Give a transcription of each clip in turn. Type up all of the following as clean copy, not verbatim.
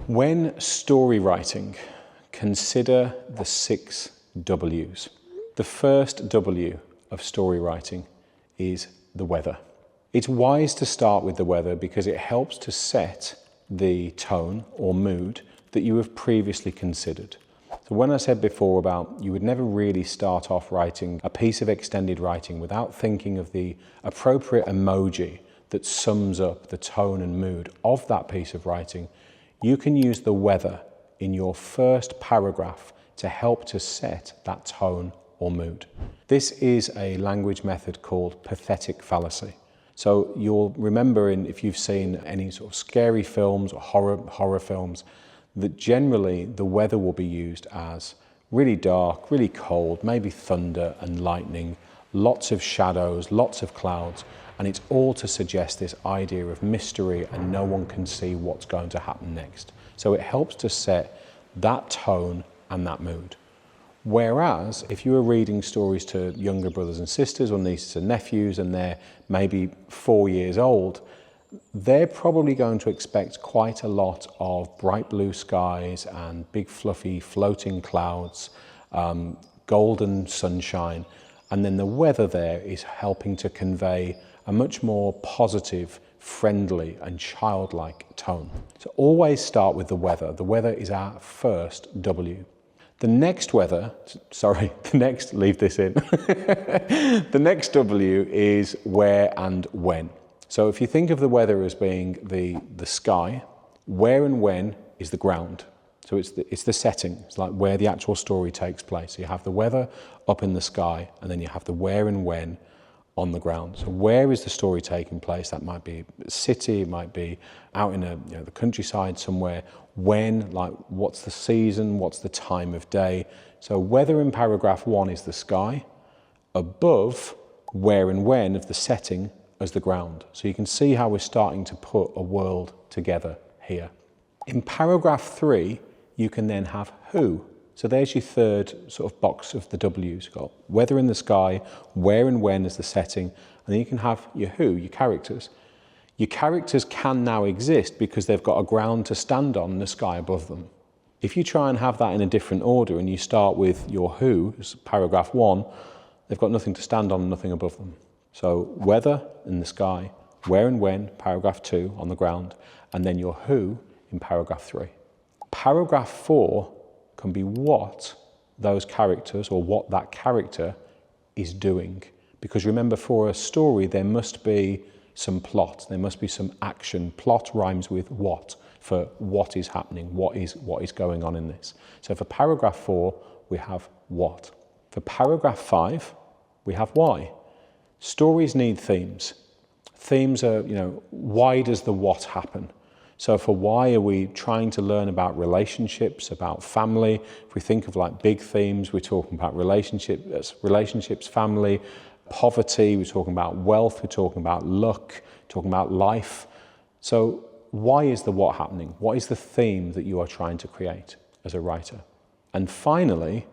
When story writing, consider the 6 W's. The first W of story writing is the weather. It's wise to start with the weather because it helps to set the tone or mood that you have previously considered. So when I said before about you would never really start off writing a piece of extended writing without thinking of the appropriate emoji that sums up the tone and mood of that piece of writing, you can use the weather in your first paragraph to help to set that tone or mood. This is a language method called pathetic fallacy. So you'll remember if you've seen any sort of scary films or horror films, that generally the weather will be used as really dark, really cold, maybe thunder and lightning, lots of shadows, lots of clouds, and it's all to suggest this idea of mystery and no one can see what's going to happen next. So it helps to set that tone and that mood. Whereas if you were reading stories to younger brothers and sisters or nieces and nephews and they're maybe 4 years old, they're probably going to expect quite a lot of bright blue skies and big fluffy floating clouds, golden sunshine, and then the weather there is helping to convey a much more positive, friendly and childlike tone. So always start with the weather. The weather is our first W. The next leave this in. The next W is where and when. So if you think of the weather as being the sky, where and when is the ground. So it's the setting. It's like where the actual story takes place. So you have the weather up in the sky, and then you have the where and when on the ground. So where is the story taking place? That might be a city, it might be out in the countryside somewhere. When, like what's the season, what's the time of day? So weather in paragraph 1 is the sky, above where and when of the setting as the ground. So you can see how we're starting to put a world together here. In paragraph 3, you can then have who. So there's your third sort of box of the W's. You've got weather in the sky, where and when is the setting, and then you can have your who, your characters. Your characters can now exist because they've got a ground to stand on and the sky above them. If you try and have that in a different order and you start with your who, paragraph 1, they've got nothing to stand on, nothing above them. So weather in the sky, where and when, paragraph 2 on the ground, and then your who in paragraph 3. Paragraph 4 can be what those characters or what that character is doing. Because remember, for a story, there must be some plot, there must be some action. Plot rhymes with what, for what is happening, what is going on in this. So for paragraph 4, we have what. For paragraph 5, we have why. Stories need themes. Themes are, why does the what happen? So for why are we trying to learn about relationships, about family? If we think of like big themes, we're talking about relationships, family, poverty, we're talking about wealth, we're talking about luck, talking about life. So why is the what happening? What is the theme that you are trying to create as a writer? And finally,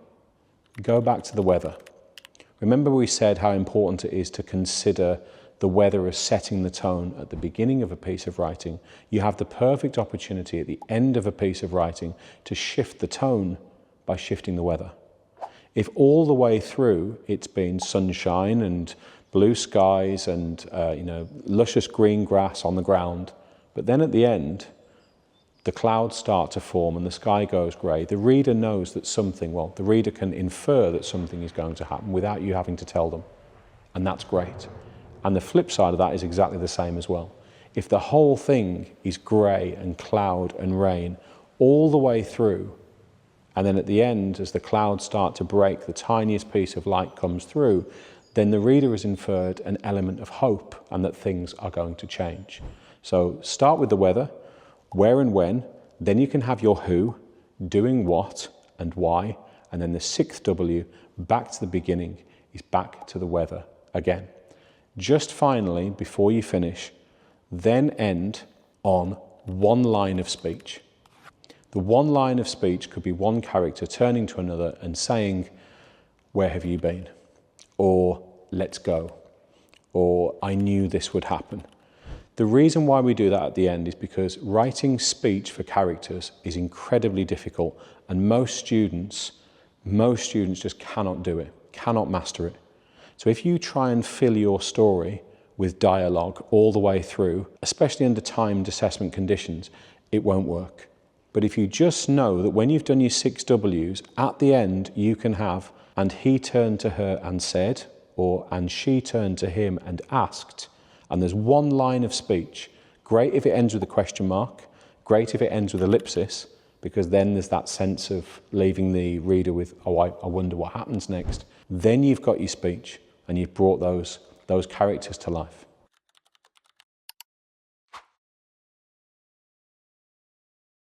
go back to the weather. Remember we said how important it is to consider the weather as setting the tone at the beginning of a piece of writing. You have the perfect opportunity at the end of a piece of writing to shift the tone by shifting the weather. If all the way through it's been sunshine and blue skies and luscious green grass on the ground, but then at the end the clouds start to form and the sky goes grey, the reader knows that the reader can infer that something is going to happen without you having to tell them. And that's great. And the flip side of that is exactly the same as well. If the whole thing is grey and cloud and rain all the way through, and then at the end, as the clouds start to break, the tiniest piece of light comes through, then the reader has inferred an element of hope and that things are going to change. So start with the weather, where and when, then you can have your who, doing what and why, and then the 6th W, back to the beginning, is back to the weather again. Just finally, before you finish, then end on one line of speech. The one line of speech could be one character turning to another and saying, "Where have you been?" Or "Let's go," or "I knew this would happen." The reason why we do that at the end is because writing speech for characters is incredibly difficult, and most students just cannot do it, cannot master it. So if you try and fill your story with dialogue all the way through, especially under timed assessment conditions, it won't work. But if you just know that when you've done your 6 W's, at the end you can have, and he turned to her and said, or and she turned to him and asked, and there's one line of speech. Great if it ends with a question mark, great if it ends with ellipsis, because then there's that sense of leaving the reader with, oh, I wonder what happens next. Then you've got your speech and you've brought those characters to life.